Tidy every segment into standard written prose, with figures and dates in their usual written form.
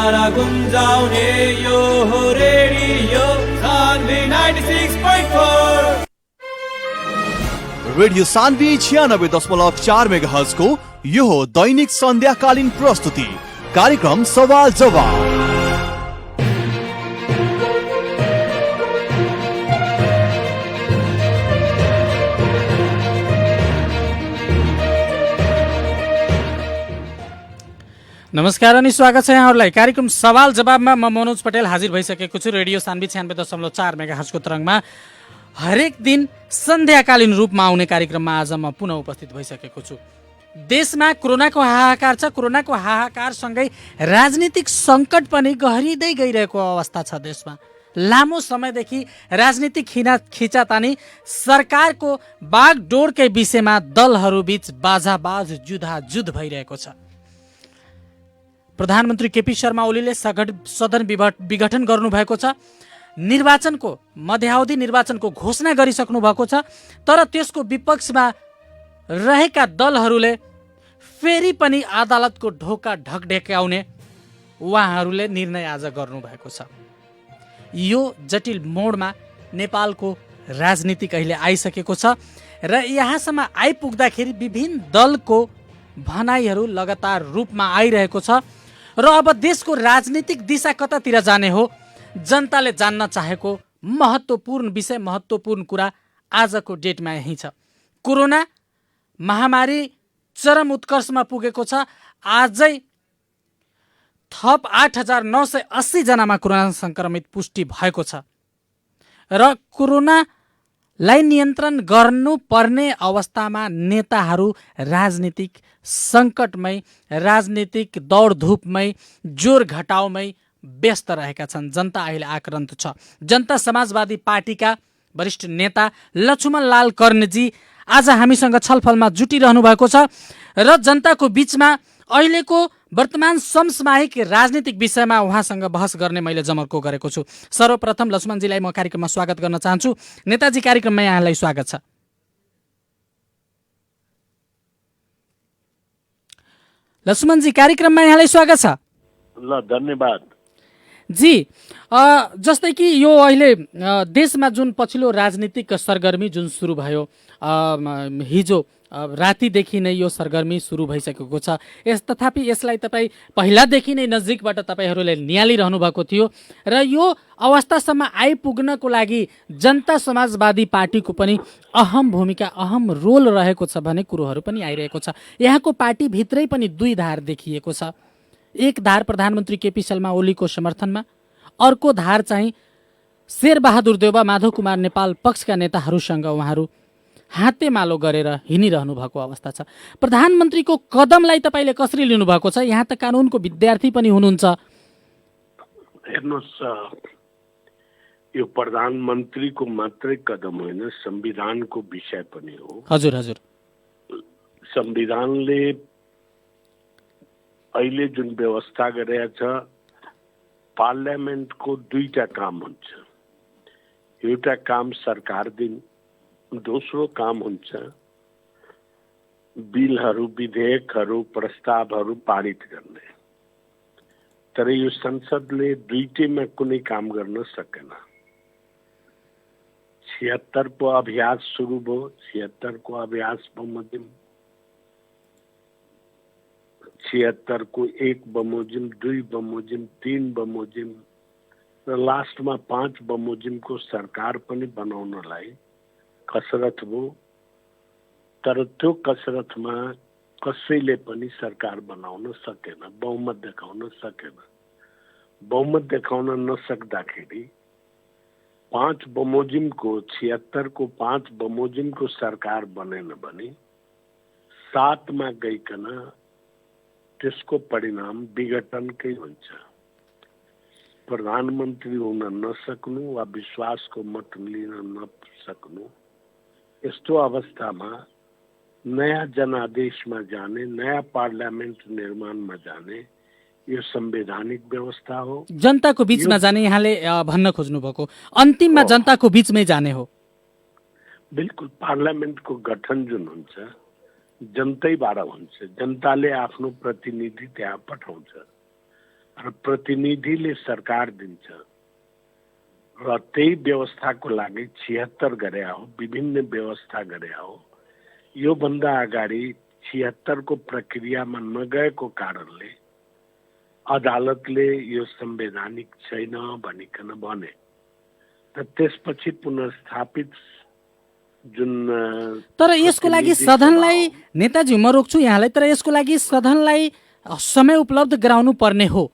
सारा गुन्जाउने यो हो radio Sanvi 96.4। Radio Sanvi 96.4 megahertz को यो हो दैनिक सन्ध्याकालीन प्रस्तुति कार्यक्रम सवाल जवाब। नमस्कार अनि स्वागत छ यहाँहरूलाई कार्यक्रम सवाल जवाबमा। म मनोज पटेल हाजिर भइसकेको छु रेडियो सान्वी 96.4 मेगाहर्जको तरङ्गमा हरेक दिन सन्ध्याकालीन रूपमा आउने कार्यक्रममा आज म पुनः उपस्थित भइसकेको छु। देशमा कोरोनाको हाहाकार छ। कोरोनाको हाहाकारसँगै राजनीतिक सङ्कट पनि गहिरिँदै गइरहेको अवस्था छ। देशमा लामो समयदेखि राजनीतिक खिचातानी सरकारको बागडोरकै विषयमा दलहरूबीच बाजाबाज जुधाजुध भइरहेको छ। प्रधानमन्त्री केपी शर्मा ओलीले सदन विघटन गर्नुभएको छ। निर्वाचनको मध्यावधि निर्वाचनको घोषणा गरिसक्नु भएको छ। तर त्यसको विपक्षमा रहेका दलहरूले फेरि पनि अदालतको ढोका ढकढक्याउने उहाँहरूले निर्णय आज गर्नुभएको छ। यो जटिल मोडमा नेपालको राजनीति अहिले आइसकेको छ र यहाँसम्म आइपुग्दाखेरि विभिन्न दलको भनाइहरू लगातार रूपमा आइरहेको छ र अब देशको राजनीतिक दिशा कतातिर जाने हो जनताले जान्न चाहेको महत्त्वपूर्ण विषय, महत्त्वपूर्ण कुरा आजको डेटमा यही छ। कोरोना महामारी चरम उत्कर्षमा पुगेको छ। आजै थप 8,980 जनामा कोरोना संक्रमित पुष्टि भएको छ र कोरोनालाई नियन्त्रण गर्नुपर्ने अवस्थामा नेताहरू राजनीतिक सङ्कटमै, राजनीतिक दौडधुपमै, जोर घटाउमै व्यस्त रहेका छन्। जनता अहिले आक्रान्त छ। जनता समाजवादी पार्टीका वरिष्ठ नेता लक्ष्मण लाल कर्णजी आज हामीसँग छलफलमा जुटिरहनु भएको छ र जनताको बीचमा अहिलेको वर्तमान समसामयिक राजनीतिक विषयमा उहाँसँग बहस गर्ने मैले जमर्को गरेको छु। सर्वप्रथम लक्ष्मणजीलाई म कार्यक्रममा स्वागत गर्न चाहन्छु। नेताजी, कार्यक्रममा यहाँलाई स्वागत छ। लक्ष्मणजी, कार्यक्रममा यहाँलाई स्वागत छ। ल, धन्यवाद जी। जस्तै कि यो अहिले देशमा जुन पछिल्लो राजनीतिक सरगर्मी जुन सुरु भयो, हिजो रातिदेखि नै यो सरगर्मी सुरु भइसकेको छ। तथापि यसलाई तपाईँ पहिलादेखि नै नजिकबाट तपाईँहरूले निहालिरहनु भएको थियो र यो अवस्थासम्म आइपुग्नको लागि जनता समाजवादी पार्टीको पनि अहम भूमिका, अहम रोल रहेको छ भन्ने कुरोहरू पनि आइरहेको छ। यहाँको पार्टीभित्रै पनि दुई धार देखिएको छ। एक धार प्रधानमन्त्री केपी शर्मा ओलीको समर्थनमा, अर्को धार चाहिँ शेरबहादुर देउवा, माधव कुमार नेपाल पक्षका नेताहरूसँग उहाँहरू हातेमालो गरेर हिँडिरहनु भएको अवस्था छ। प्रधानमन्त्रीको कदमलाई तपाईँले कसरी लिनुभएको छ? यहाँ त कानुनको विद्यार्थी पनि हुनुहुन्छ। हेर्नुहोस्, यो प्रधानमन्त्रीको मात्रै कदम होइन, संविधानको विषय पनि हो। हजुर हजुर। संविधानले अहिले जुन व्यवस्था गरेछ, पार्लियामेन्टको दुईटा काम हुन्छ। एउटा काम सरकार दिन, दोस्रो काम हुन्छ बिलहरू, विधेयकहरू, प्रस्तावहरू पारित गर्ने। तर यो संसदले दुईटैमा कुनै काम गर्न सकेन। 76 को अभ्यास सुरु भयो। 76 को अभ्यास बमोजिम, 76 को 1 बमोजिम, 2 बमोजिम, 3 बमोजिम र लास्टमा 5 बमोजिमको सरकार पनि बनाउनलाई कसरत भयो। तर त्यो कसरतमा कसैले पनि सरकार बनाउन सकेन, बहुमत देखाउन सकेन। बहुमत देखाउन नसक्दाखेरि 5 बमोजिमको 76 को 5 बमोजिमको सरकार बनेन भने 7 मा गइकन त्यसको परिणाम विघटनकै हुन्छ। प्रधानमन्त्री हुन नसक्नु वा विश्वासको मत लिन नसक्नु, यस्तो अवस्थामा नयाँ जनादेशमा जाने, नयाँ पार्लियामेन्ट निर्माणमा जाने यो संवैधानिक व्यवस्था हो। जनताको बीचमा जाने यहाँले भन्न खोज्नु भएको, अन्तिममा जनताको बीचमै जाने हो। बिल्कुल। पार्लियामेन्टको गठन जुन हुन्छ जनतैबाट हुन्छ। जनताले आफ्नो प्रतिनिधि त्यहाँ पठाउँछ। र प्रतिनिधिले सरकार दिन्छ र त्यही व्यवस्थाको लागि 76 गरे हो, विभिन्न व्यवस्था गरे हो। यो भन्दा अगाडि 76 को प्रक्रियामा नगएको कारणले अदालतले यो संवैधानिक छैन भनिकन भने र त्यसपछि पुनर्स्थापित जुन तर यसको लागि सदनलाई नेताजी म रोक्छु यहाँलाई, तर यसको लागि सदनलाई समय उपलब्ध गराउनु पर्ने हो।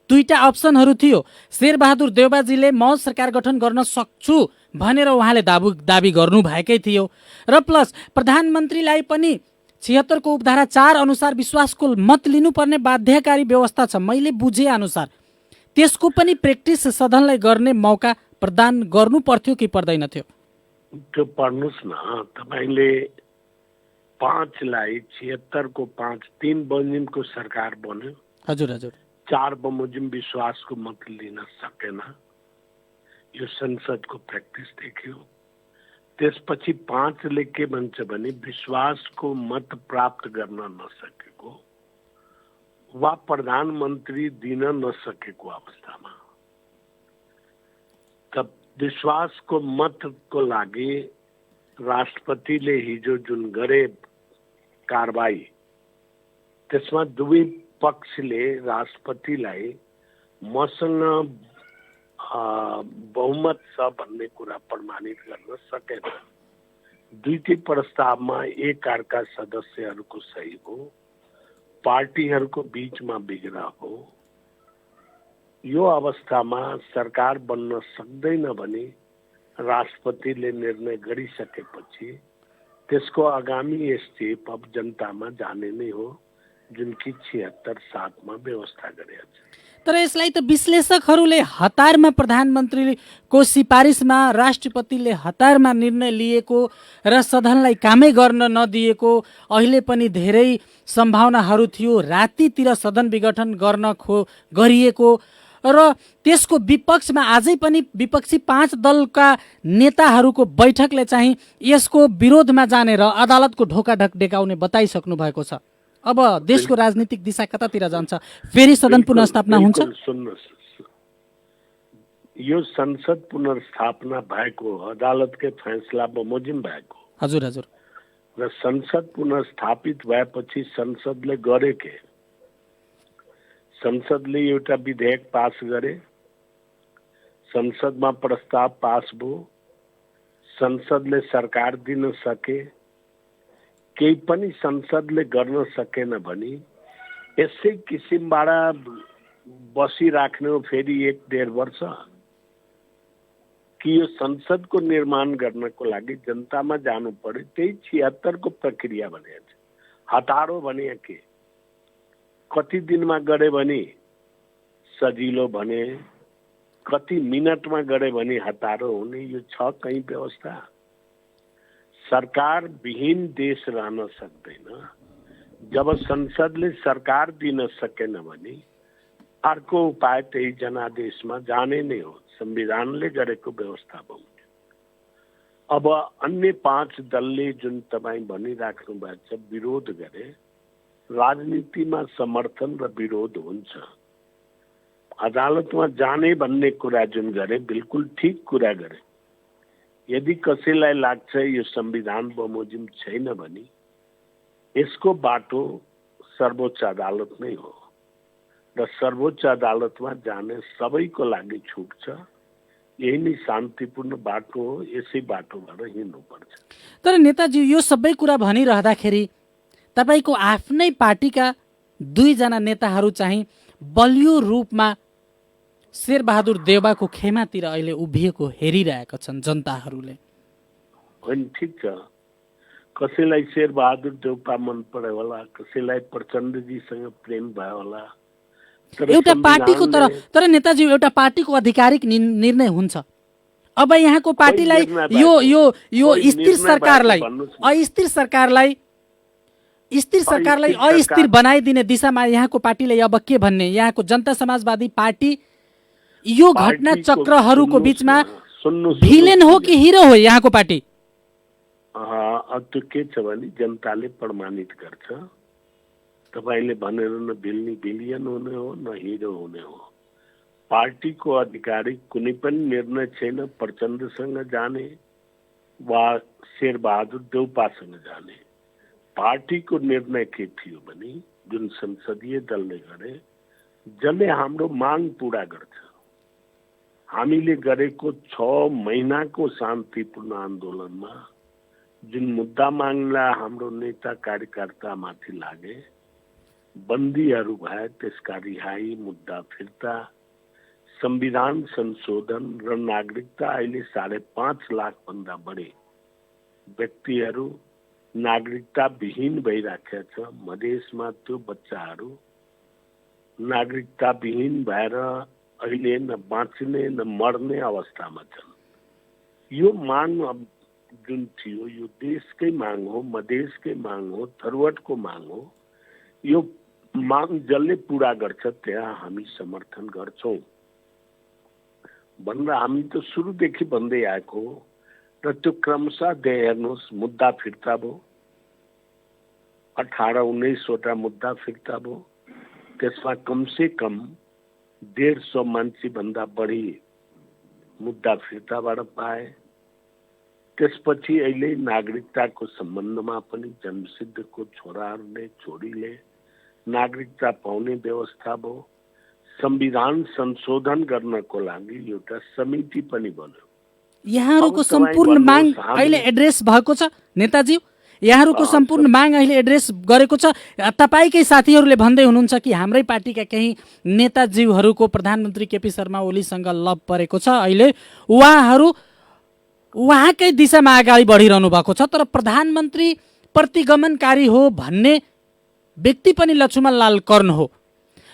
दुईटा अप्सनहरू थियो। शेरबहादुर देउबाजीले म सरकार गठन गर्न सक्छु भनेर उहाँले दाबी गर्नु भएकै थियो र प्लस प्रधानमन्त्रीलाई पनि 76 को उपधारा 4 अनुसार विश्वासको मत लिनुपर्ने बाध्यकारी व्यवस्था छ। मैले बुझे अनुसार त्यसको पनि प्र्याक्टिस सदनलाई गर्ने मौका प्रदान गर्नु पर्थ्यो कि पर्दैन थियो? त्यो पढ्नुस् न, तपाईले 5 लाई 76 को 5 3 बमोजिमको सरकार बन्यो। हजुर हजुर। 4 बमोजिम विश्वासको मत लिन सकेन, यो संसदको प्र्याक्टिस देखियो। त्यसपछि 5 ले के भन्छ भने विश्वासको मत प्राप्त गर्न नसकेको वा प्रधानमन्त्री दिन नसकेको अवस्थामा त विश्वासको मतको लागि राष्ट्रपतिले हिजो जुन गरे कारबाही, त्यसमा दुवै पक्षले राष्ट्रपतिलाई मसँग बहुमत छ भन्ने कुरा प्रमाणित गर्न सकेन। दुईटै प्रस्तावमा एक अर्का सदस्यहरूको सही हो, पार्टीहरूको बीचमा बिग्रा हो। यो अवस्थामा सरकार बन्न सक्दैन भने राष्ट्रपतिले निर्णय गरिसकेपछि त्यसको आगामी स्टेप अब जनतामा जाने नै हो, जुन कि 76-7 मा व्यवस्था गरेको छ। तर यसलाई त विश्लेषकहरूले हतारमा प्रधानमन्त्रीको सिफारिसमा राष्ट्रपतिले हतारमा निर्णय लिएको र सदनलाई कामै गर्न नदिएको अहिले पनि धेरै सम्भावनाहरू थियो। रातितिर सदन विघटन गर्न गरिएको र त्यसको विपक्षमा आजै पनि विपक्षी 5 दलका नेताहरूको बैठकले चाहिँ यसको विरोधमा जाने र अदालतको ढोका ढकाउने बताइसक्नु भएको छ। अब देशको राजनीतिक दिशा कतातिर जान्छ? फेरि सदन पुनर्स्थापना हुन्छ? सुन्नुहोस्, यो संसद पुनर्स्थापना भएको अदालतकै फैसला बमोजिम भएको। हजुर हजुर। र संसद पुनर्स्थापित भएपछि संसदले गरे के? संसदले एउटा विधेयक पास गरे, संसदमा प्रस्ताव पास भयो, संसदले सरकार दिन सके। केही पनि संसदले गर्न सकेन भने यसै किसिमबाट बसिराख्ने हो फेरि 1-1.5 वर्ष कि यो संसदको निर्माण गर्नको लागि जनतामा जानु पर्यो। त्यही 76 को प्रक्रिया भने हतारो भने के? कति दिनमा गरे भने सजिलो भने, कति मिनटमा गरे भने हतारो हुने, यो छ कहीं व्यवस्था? सरकार विहीन देश रहन सक्दैन। जब संसदले सरकार दिन सकेन भने अर्को उपाय त्यही जनादेशमा जाने नै हो, संविधानले गरेको व्यवस्था भयो। अब अन्य 5 दलले जुन तपाईँ भनिराख्नु भएको छ विरोध गरे, राजनीतिमा समर्थन र विरोध हुन्छ। अदालतमा जाने भन्ने कुरा जुन गरे बिल्कुल ठीक कुरा गरे। यदि कसैलाई लाग्छ यो संविधान बमोजिम छैन भने यसको बाटो सर्वोच्च अदालत नै हो र सर्वोच्च अदालतमा जाने सबैको लागि छुट छ। यही नै शान्तिपूर्ण बाटो हो, यसै बाटोबाट हिँड्नुपर्छ। तर नेताजी यो सबै कुरा भनिरहँदाखेरि तपाईको आफ्नै पार्टीका 2 जना नेताहरू चाहिँ बलियो रूपमा शेरबहादुर देउबाको खेमातिर अहिले उभिएको हेरिरहेका छन् जनताहरूले। होइन, ठिक छ, कसैलाई शेरबहादुर देउबा मन पर्यो होला, कसैलाई प्रचण्डजीसँग प्रेम भयो होला। एउटा पार्टीको तर नेताजी एउटा पार्टीको आधिकारिक निर्णय हुन्छ। अब यहाँको पार्टीलाई यो स्थिर सरकारलाई अस्थिर बनाइदिने दिशामा यहाँको पार्टीले अब के भन्ने? यहाँको जनता समाजवादी पार्टी यो घटना चक्रहरूको बीचमा भिलेन हो कि हिरो हो यहाँको पार्टी? अब त्यो के छ भने जनताले प्रमाणित गर्छ। तपाईले भनेर न बिलियन हुने हो न हिरो हुने हो। पार्टीको आधिकारिक कुनै पनि निर्णय छैन प्रचण्डसँग जाने वा शेरबहादुर देउपासँग जाने। पार्टीको निर्णय के थियो भने जुन संसदीय दलले गरे जसले हाम्रो माग पूरा गर्छ। हामीले गरेको 6 महिनाको शान्तिपूर्ण आन्दोलनमा जुन मुद्दा माग्ला हाम्रो नेता कार्यकर्तामाथि लागे, बन्दीहरू भए त्यसका रिहाई, मुद्दा फिर्ता, संविधान संशोधन र नागरिकता, अहिले 5.5 लाख भन्दा बढी व्यक्तिहरू नागरिकता विहीन भइराखेका छ। मधेसमा त्यो बच्चाहरू नागरिकता विहीन भएर अहिले न बाँच्ने न मर्ने अवस्थामा छन्। यो माग जुन थियो यो देशकै माग हो, मधेसकै माग हो, थरवटको माग हो। यो माग जसले पूरा गर्छ त्यहाँ हामी समर्थन गर्छौँ भनेर हामी त सुरुदेखि भन्दै आएको हो। र त्यो क्रमशः हेर्नुहोस्, मुद्दा फिर्ता भयो, 18-19 वटा मुद्दा फिर्ता भयो। त्यसमा कमसे कम 150 मान्छे भन्दा बढी मुद्दा फिर्ताबाट पाए। त्यसपछि अहिले नागरिकताको सम्बन्धमा पनि जन्मसिद्धको छोराहरूले छोरीले नागरिकता पाउने व्यवस्था भयो। संविधान संशोधन गर्नको लागि एउटा समिति पनि बन्यो। यहाँहरूको सम्पूर्ण माग अहिले एड्रेस भएको छ नेताजी? यहाँहरूको सम्पूर्ण माग अहिले एड्रेस गरेको छ? तपाईँकै साथीहरूले भन्दै हुनुहुन्छ कि हाम्रै पार्टीका केही नेताजीहरूको प्रधानमन्त्री केपी शर्मा ओलीसँग लभ परेको छ, अहिले उहाँहरू उहाँकै दिशामा अगाडि बढिरहनु भएको छ। तर प्रधानमन्त्री प्रतिगमनकारी हो भन्ने व्यक्ति पनि लक्ष्मण लाल कर्ण हो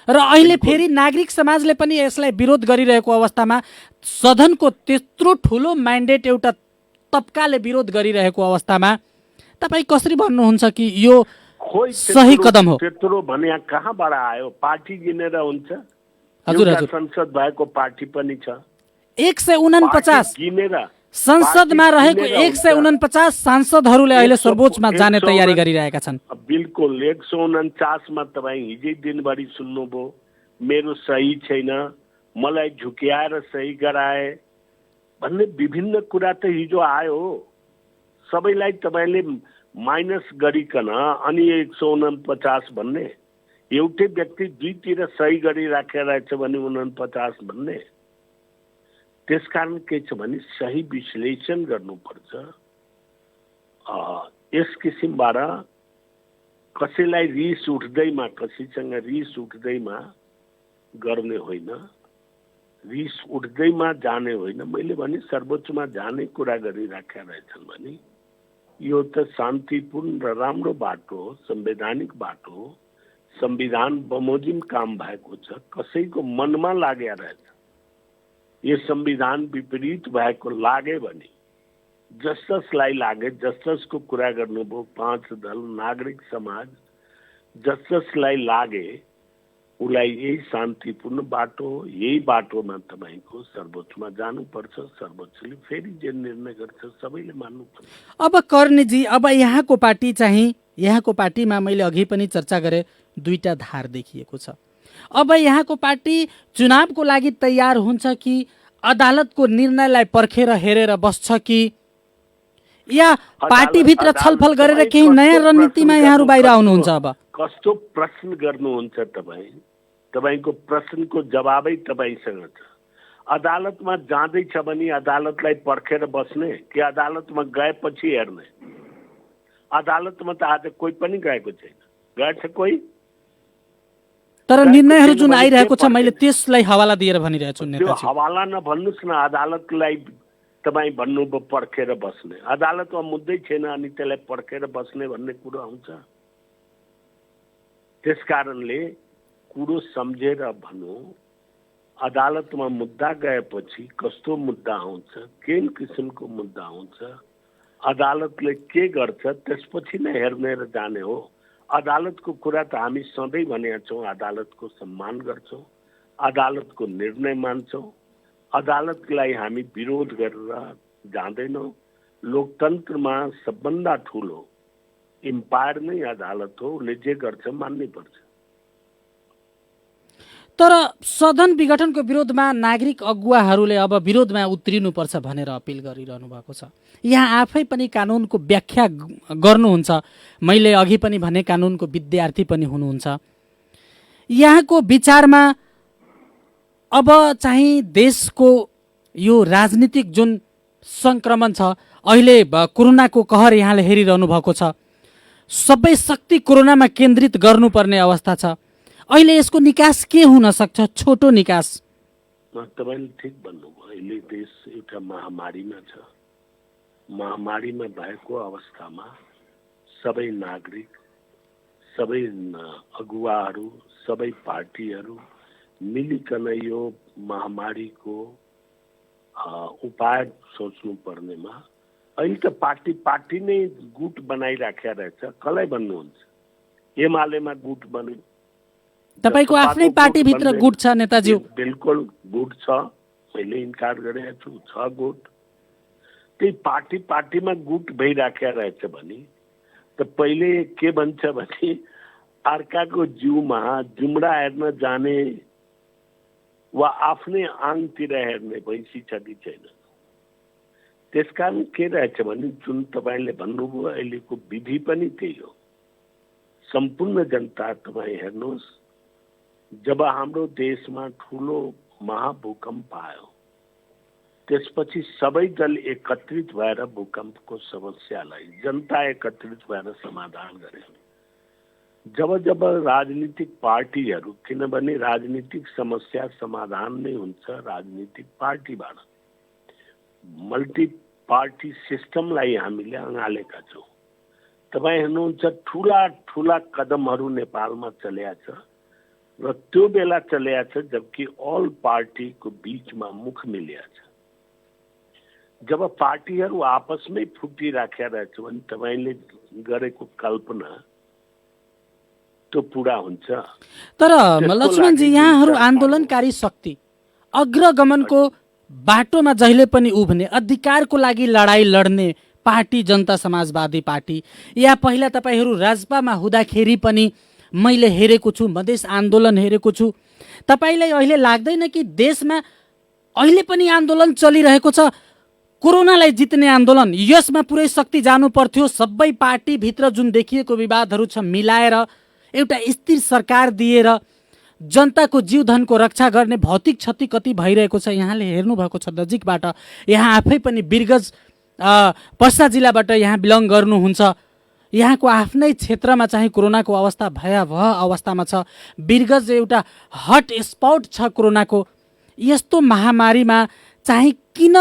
र अहिले फेरि नागरिक समाजले पनि यसलाई विरोध गरिरहेको अवस्थामा, सदनको त्यत्रो ठुलो म्यान्डेट एउटा तबकाले विरोध गरिरहेको अवस्थामा तपाईँ कसरी भन्नुहुन्छ कि यो सही कदम हो? त्यत्रो भने कहाँबाट आयो? पार्टी गिनेर हुन्छ? हजुर हजुर, संसद भएको पार्टी पनि छ। 149 गिनेर संसदमा रहेको 149 सांसदहरूले अहिले सर्वोच्चमा जाने तयारी गरिरहेका छन्। बिल्कुल 149 मा तपाईँ हिजै दिनभरि सुन्नुभयो मेरो सही छैन, मलाई झुक्याएर सही गराए भन्ने विभिन्न कुरा त हिजो आयो। सबैलाई तपाईँले माइनस गरिकन अनि 149 भन्ने, एउटै व्यक्ति दुईतिर सही गरिराखेर रहेछ भने 49 भन्ने। त्यसकारण के छ भने सही विश्लेषण गर्नुपर्छ। यस किसिमबाट कसैलाई रिस उठ्दैमा, कसैसँग रिस उठ्दैमा गर्ने होइन, रिस उठ्दैमा जाने होइन। मैले भने सर्वोच्चमा जाने कुरा गरिराखेका रहेछन् भने यो त शान्तिपूर्ण र राम्रो बाटो हो, संवैधानिक बाटो हो। संविधान बमोजिम काम भएको छ, कसैको मनमा लागेर रहेछ यो संविधान विपरीत भएको लागे भने जस जसलाई लागे, जस जसको कुरा गर्नुभयो 5 दल नागरिक समाज, जस जसलाई लागे उसलाई यही शान्तिपूर्ण बाटो हो, यही बाटोमा तपाईँको सर्वोच्चमा जानुपर्छ। सर्वोच्चले फेरि जे निर्णय गर्छ सबैले मान्नुपर्छ। अब कर्णजी, अब यहाँको पार्टी चाहिँ, यहाँको पार्टीमा मैले अघि पनि चर्चा गरेँ, 2टा धार देखिएको छ। अब यहाँको पार्टी चुनावको लागि तयार हुन्छ कि अदालतको निर्णयलाई पर्खेर हेरेर बस्छ कि या पार्टीभित्र छलफल गरेर केही नयाँ रणनीतिमा यहाँहरू बाहिर आउनुहुन्छ? अब कस्तो प्रश्न गर्नुहुन्छ तपाईँ? तपाईँको प्रश्नको जवाबै तपाईँसँग छ। अदालतमा जाँदैछ भने अदालतलाई पर्खेर बस्ने कि अदालतमा गएपछि हेर्ने? अदालतमा त आज कोही पनि गएको छैन। गएछ कोही? तर निर्णयहरू जुन आइरहेको छ मैले त्यसलाई हवाला दिएर भनिरहेको छु नेताजी। त्यो हवाला नभन्नुस् न, अदालतलाई तपाईँ भन्नुभयो पर्खेर बस्ने। अदालतमा मुद्दै छैन अनि त्यसलाई पर्खेर बस्ने भन्ने कुरो आउँछ? त्यसकारणले कुरो सम्झेर भनौँ। अदालतमा मुद्दा गएपछि कस्तो मुद्दा आउँछ, केन किसिमको मुद्दा आउँछ, अदालतले के गर्छ त्यसपछि नै हेर्ने र जाने हो। अदालतको कुरा त हामी सधैँ भनेका छौँ, अदालतको सम्मान गर्छौँ, अदालतको निर्णय मान्छौँ, अदालतलाई हामी विरोध गरेर जाँदैनौँ। लोकतन्त्रमा सबभन्दा ठुलो इम्पायर नै अदालत हो, उसले जे गर्छ मान्नै पर्छ। तर सदन विघटनको विरोधमा नागरिक अगुवाहरूले अब विरोधमा उत्रिनुपर्छ भनेर अपिल गरिरहनु भएको छ। यहाँ आफै पनि कानुनको व्याख्या गर्नुहुन्छ, मैले अघि पनि भने कानुनको विद्यार्थी पनि हुनुहुन्छ। यहाँको विचारमा अब चाहिँ देशको यो राजनीतिक जुन सङ्क्रमण छ, अहिले कोरोनाको कहर यहाँले हेरिरहनु भएको छ, सबै शक्ति कोरोनामा केन्द्रित गर्नुपर्ने अवस्था छ। अहिले यसको निकास के हुन सक्छ? छोटो निकास। तपाईँले ठिक भन्नुभयो, अहिले देश एउटा महामारीमा छ। महामारीमा भएको अवस्थामा सबै नागरिक, सबै अगुवाहरू, सबै पार्टीहरू मिलिकन यो महामारीको उपाय सोच्नु पर्नेमा अहिले त पार्टी नै गुट बनाइराखेको रहेछ। कसलाई भन्नुहुन्छ? एमालेमा गुट बन्यो। तपाईको आफ्नै पार्टीभित्र गुट छ नेताजी? बिल्कुल गुट छ, मैले इन्कार गरेको छु, छ गुट। त्यही पार्टीमा गुट भइराखेको रहेछ भने त पहिले के भन्छ भने अर्काको जिउमा जुम्रा हेर्न जाने वा आफ्नै आङतिर हेर्ने भैँसी छ कि छैन। त्यसकारण के रहेछ भने जुन तपाईँले भन्नुभयो अहिलेको विधि पनि त्यही हो। सम्पूर्ण जनता तपाईँ हेर्नुहोस्, जब हाम्रो देशमा ठुलो महाभूकम्प आयो त्यसपछि सबै दल एकत्रित भएर भूकम्पको समस्यालाई जनता एकत्रित भएर समाधान गरे। जब राजनीतिक पार्टीहरू, किनभने राजनीतिक समस्या समाधान नै हुन्छ राजनीतिक पार्टीबाट, मल्टी पार्टी सिस्टमलाई हामीले अँगालेका छौँ। तपाईँ हेर्नुहुन्छ ठुला ठुला कदमहरू नेपालमा चलेका छ र त्यो बेला चलेका छ जबकि अल पार्टीको बीचमा मुख मिलेका छ। जब पार्टीहरू आपसमै फुटिराखेका रहेछ भने तपाईँले गरेको कल्पना त्यो पुरा हुन्छ। तर लक्ष्मणजी, यहाँहरू आन्दोलनकारी शक्ति, अग्रगमनको बाटोमा जहिले पनि उभ्ने, अधिकारको लागि लडाई लड्ने पार्टी जनता समाजवादी पार्टी, या पहिला तपाईँहरू राजपामा हुँदाखेरि पनि मैले हेरेको छु, मधेस आन्दोलन हेरेको छु। तपाईँलाई अहिले लाग्दैन कि देशमा अहिले पनि आन्दोलन चलिरहेको छ, कोरोनालाई जित्ने आन्दोलन, यसमा पुरै शक्ति जानु पर्थ्यो? सबै पार्टीभित्र जुन देखिएको विवादहरू छ मिलाएर एउटा स्थिर सरकार दिएर जनताको जीवधनको रक्षा गर्ने भौतिक क्षति कति भइरहेको छ यहाँले हेर्नुभएको छ नजिकबाट। यहाँ आफै पनि वीरगञ्ज पर्सा जिल्लाबाट यहाँ बिलङ गर्नुहुन्छ। यहाँको आफ्नै क्षेत्रमा चाहिँ कोरोनाको अवस्था भयावह अवस्थामा छ। वीरगञ्ज एउटा हट स्पट छ कोरोनाको। यस्तो महामारीमा चाहिँ किन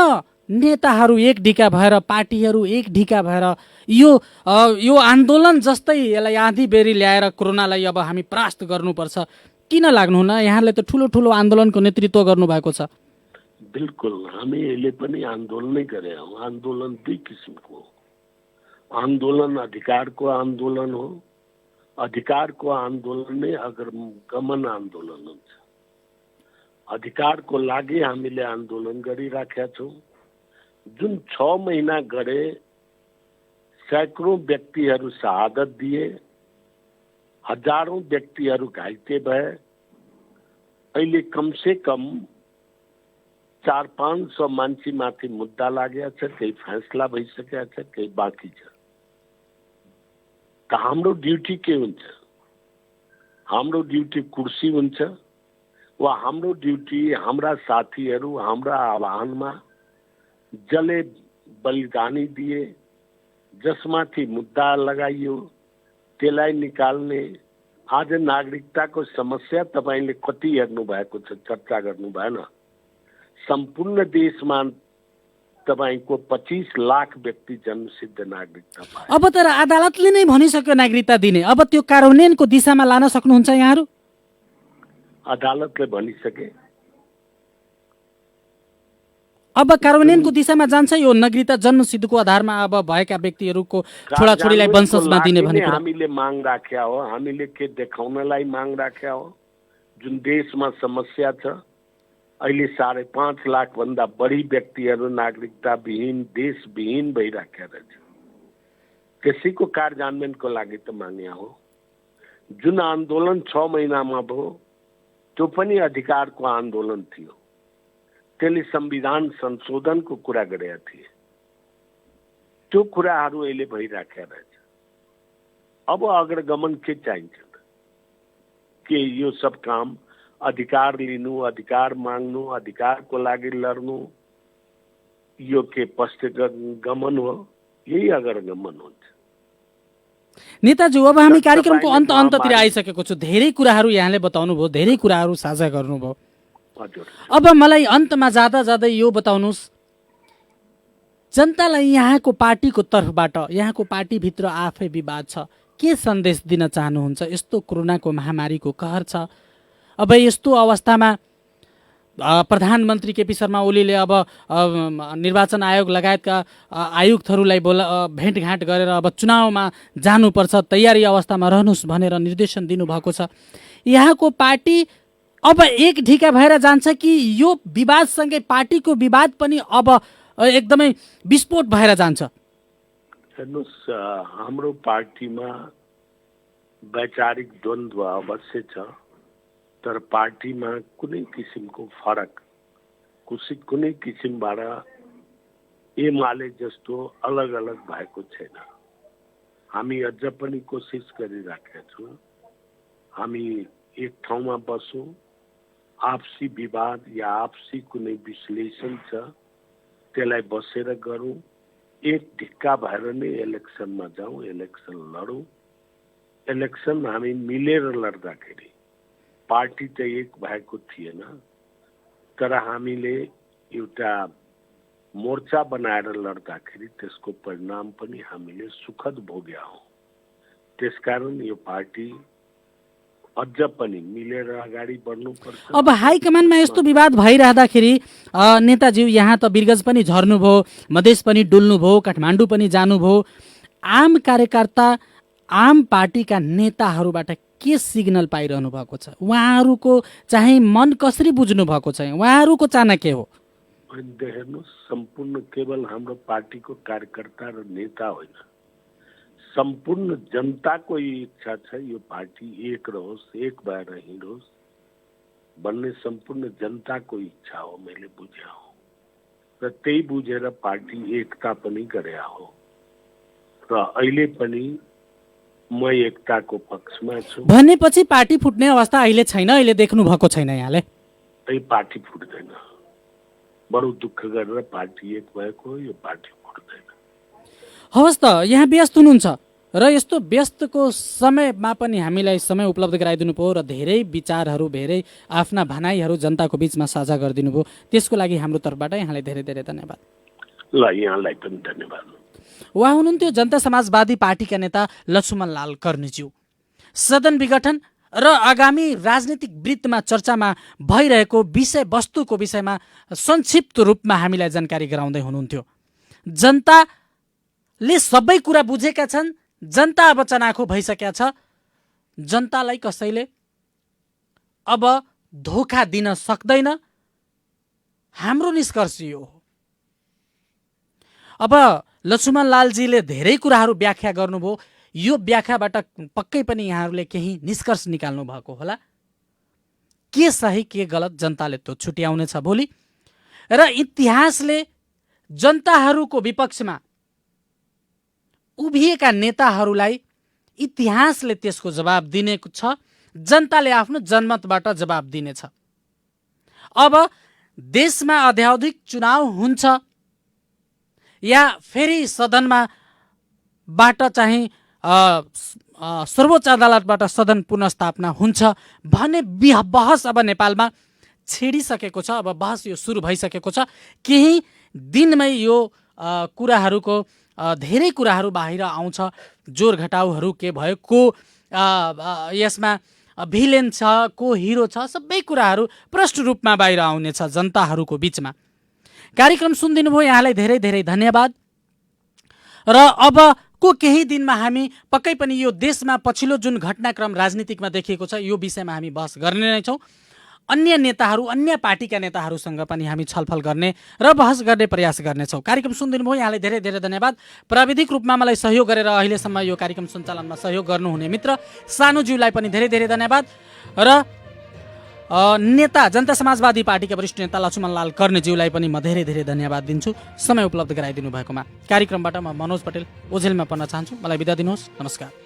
नेताहरू एक ढिका भएर, पार्टीहरू एक ढिका भएर यो आन्दोलन जस्तै यसलाई आँधी बेरी ल्याएर कोरोनालाई अब हामी परास्त गर्नुपर्छ किन लाग्नुहुन्न? यहाँले त ठुलो ठुलो आन्दोलनको नेतृत्व गर्नुभएको छ। बिल्कुल, हामी अहिले पनि आन्दोलनै गरे हौँ। आन्दोलन दुई किसिमको हो। आन्दोलन अधिकारको आन्दोलन हो। अधिकारको आन्दोलन नै अग्रगमन आन्दोलन हुन्छ। अधिकारको लागि हामीले आन्दोलन गरिराखेका छौँ। जुन 6 महिना गरे सैकड़ों व्यक्तिहरू शहादत दिए, हजारौं व्यक्तिहरू घाइते भए। अहिले कमसे कम 400-500 मान्छेमाथि मुद्दा लागेको छ, केही फैसला भइसकेका छ, केही बाँकी छ। त हाम्रो ड्युटी के हुन्छ? हाम्रो ड्युटी कुर्सी हुन्छ वा हाम्रो ड्युटी हाम्रा साथीहरू हाम्रा आह्वानमा जसले बलिदानी दिए, जसमाथि मुद्दा लगाइयो त्यसलाई निकाल्ने। आज नागरिकताको समस्या तपाईँले कति हेर्नु भएको छ, चर्चा गर्नु भएन। सम्पूर्ण देशमा तपाईँको 25 लाख व्यक्ति जन्मसिद्ध नागरिकता पाए। अब तर अदालतले नै भनिसक्यो नागरिकता दिने, अब त्यो कार्यान्वयनको दिशामा लान सक्नुहुन्छ यहाँहरू? अदालतले भनिसके, अब कार्यान्वयनको दिशामा जान्छ यो नागरिकता जन्मसिद्धको आधारमा अब भएका व्यक्तिहरूको छोराछोरीलाई वंशजमा दिने भन्ने कुरा हामीले माग राख्या हो। हामीले के देखाउनलाई माग राख्या हो? जुन देशमा समस्या छ, अहिले 5.5 लाख भन्दा बढी व्यक्तिहरू नागरिकता विहीन, देश विहीन भइराखेका रहेछ। त्यसैको कार्यान्वयनको लागि त मान्या हो। जुन आन्दोलन 6 महिनामा भयो त्यो पनि अधिकारको आन्दोलन थियो। त्यसले संविधान संशोधनको कुरा गरेका थिए। त्यो कुराहरू अहिले भइराखेका रहेछ। अब अग्रगमन के चाहिन्छ के यो सब काम अधिकार लिनु, अधिकार माग्नु, अधिकारको लागि लड्नु, यो के पश्चगमन हो? यही अग्रगमन हुन्छ। नेताजी, अब हामी कार्यक्रमको अन्ततिर आइसकेको छु। धेरै कुराहरू यहाँले बताउनु भयो, धेरै कुराहरू साझा गर्नुभयो। अब मलाई अन्तमा जाँदा जाँदै यो बताउनुहोस्, जनतालाई यहाँको पार्टीको तर्फबाट, यहाँको पार्टीभित्र आफै विवाद छ, के सन्देश दिन चाहनुहुन्छ? यस्तो कोरोनाको महामारीको कहर छ। अब यस्तो अवस्थामा प्रधानमन्त्री केपी शर्मा ओलीले अब निर्वाचन आयोग लगायतका आयुक्तहरूलाई भेटघाट गरेर अब चुनावमा जानुपर्छ, तयारी अवस्थामा रहनुहोस् भनेर निर्देशन दिनुभएको छ। यहाँको पार्टी अब एक ढिका भएर जान्छ कि यो विवादसँगै पार्टीको विवाद पनि अब एकदमै विस्फोट भएर जान्छ? हेर्नुहोस्, हाम्रो पार्टीमा वैचारिक द्वन्द्व अवश्य छ, तर पार्टीमा कुनै किसिमको फरक, कुनै किसिमबाट एमाले जस्तो अलग अलग भएको छैन। हामी अझ पनि कोसिस गरिराखेका छौँ हामी एक ठाउँमा बसौँ, आपसी विवाद या आपसी कुनै विश्लेषण छ त्यसलाई बसेर गरौँ, एक ढिक्का भएर नै इलेक्सनमा जाउँ, इलेक्सन लडौँ। इलेक्सन हामी मिलेर लड्दाखेरि पार्टी त एक भएको थिएन, तर हामीले एउटा मोर्चा बनाएर लड्दाखेरि त्यसको परिणाम पनि हामीले सुखद भोग्या हौँ। त्यसकारण यो पार्टी अझ पनि मिलेर अगाडि बढ्नुपर्छ। अब हाइकमान्डमा यस्तो विवाद भइरहँदाखेरि नेताज्यू यहाँ त बिरगज पनि झर्नुभयो, मधेस पनि डुल्नुभयो, काठमाडौँ पनि जानुभयो। आम कार्यकर्ता, आम पार्टीका नेताहरूबाट के सिग्नल पाइरहनु भएको छ? उहाँहरूको चाहिँ मन कसरी बुझ्नु भएको छ? उहाँहरूको चाहना के हो? हेर्नुहोस्, सम्पूर्ण केवल हाम्रो पार्टीको कार्यकर्ता र नेता होइन, सम्पूर्ण जनताको इच्छा छ यो पार्टी एक रहोस्, एक भएर हिँडोस् भन्ने सम्पूर्ण जनताको इच्छा हो, मैले बुझ्या हो। र त्यही बुझेर पार्टी एकता पनि गरे हो। र अहिले पनि म एकताको पक्षमा छु। भनेपछि पार्टी फुट्ने अवस्था अहिले छैन, अहिले देख्नु भएको छैन यहाँले? पार्टी फुट्दैन। बडो दुःख गरेर पार्टी एक भएको, यो पार्टी फुट्दैन। हवस् त, यहाँ व्यस्त हुनुहुन्छ र यस्तो व्यस्तको समयमा पनि हामीलाई समय उपलब्ध गराइदिनु भयो र धेरै विचारहरू, धेरै आफ्ना भनाइहरू जनताको बीचमा साझा गरिदिनु भयो। त्यसको लागि हाम्रो तर्फबाट यहाँलाई धेरै धेरै धन्यवाद। ल, यहाँलाई पनि धन्यवाद। उहाँ हुनुहुन्थ्यो जनता समाजवादी पार्टीका नेता लक्ष्मणलाल कर्णज्यू। सदन विघटन र आगामी राजनीतिक वृत्तमा चर्चामा भइरहेको विषयवस्तुको विषयमा संक्षिप्त रूपमा हामीलाई जानकारी गराउँदै हुनुहुन्थ्यो। जनताले सबै कुरा बुझेका छन्, जनता अब चनाखो भइसकेका छ। जनतालाई कसैले अब धोका दिन सक्दैन। हाम्रो निष्कर्ष यो हो। अब लक्ष्मणलालजीले धेरै कुराहरू व्याख्या गर्नुभयो। यो व्याख्याबाट पक्कै पनि यहाँहरूले केही निष्कर्ष निकाल्नु भएको होला। के सही के गलत जनताले त्यो छुट्याउनेछ भोलि। र इतिहासले जनताहरूको विपक्षमा उभिएका नेताहरूलाई इतिहासले त्यसको जवाब दिनेको छ। जनताले आफ्नो जनमतबाट जवाब दिनेछ। अब देशमा अध्यावधिक चुनाव हुन्छ या फेरि सदनमा बाट चाहिँ सर्वोच्च अदालतबाट सदन पुनर्स्थापना हुन्छ भन्ने बहस अब नेपालमा छिडिसकेको छ। अब बहस यो सुरु भइसकेको छ। केही दिनमै यो कुराहरूको धेरै कुराहरू बाहिर आउँछ। जोर घटाउहरू के भयो, को यसमा भिलेन छ, को हिरो छ, सबै कुराहरू प्रष्ट रूपमा बाहिर आउनेछ जनताहरूको बीचमा। कार्यक्रम सुनिदिनु भयो, यहाँलाई धेरै धेरै धन्यवाद। र अबको केही दिनमा हामी पक्कै पनि यो देशमा पछिल्लो जुन घटनाक्रम राजनीतिकमा देखिएको छ यो विषयमा हामी बहस गर्ने नै छौँ। अन्य नेताहरू अन्य पार्टीका नेताहरूसँग पनि हामी छलफल गर्ने र बहस गर्ने प्रयास गर्नेछौँ। कार्यक्रम सुनिदिनु भयो, यहाँलाई धेरै धेरै धन्यवाद। प्राविधिक रूपमा मलाई सहयोग गरेर अहिलेसम्म यो कार्यक्रम सञ्चालनमा सहयोग गर्नुहुने मित्र सानुज्यूलाई पनि धेरै धेरै धन्यवाद र नेता जनता समाजवादी पार्टीका वरिष्ठ नेता लक्ष्मणलाल कर्णज्यूलाई पनि म धेरै धेरै धन्यवाद दिन्छु समय उपलब्ध गराइदिनु भएकोमा। कार्यक्रमबाट म मनोज पटेल ओझेलमा पर्न चाहन्छु। मलाई बिदा दिनुहोस्। नमस्कार।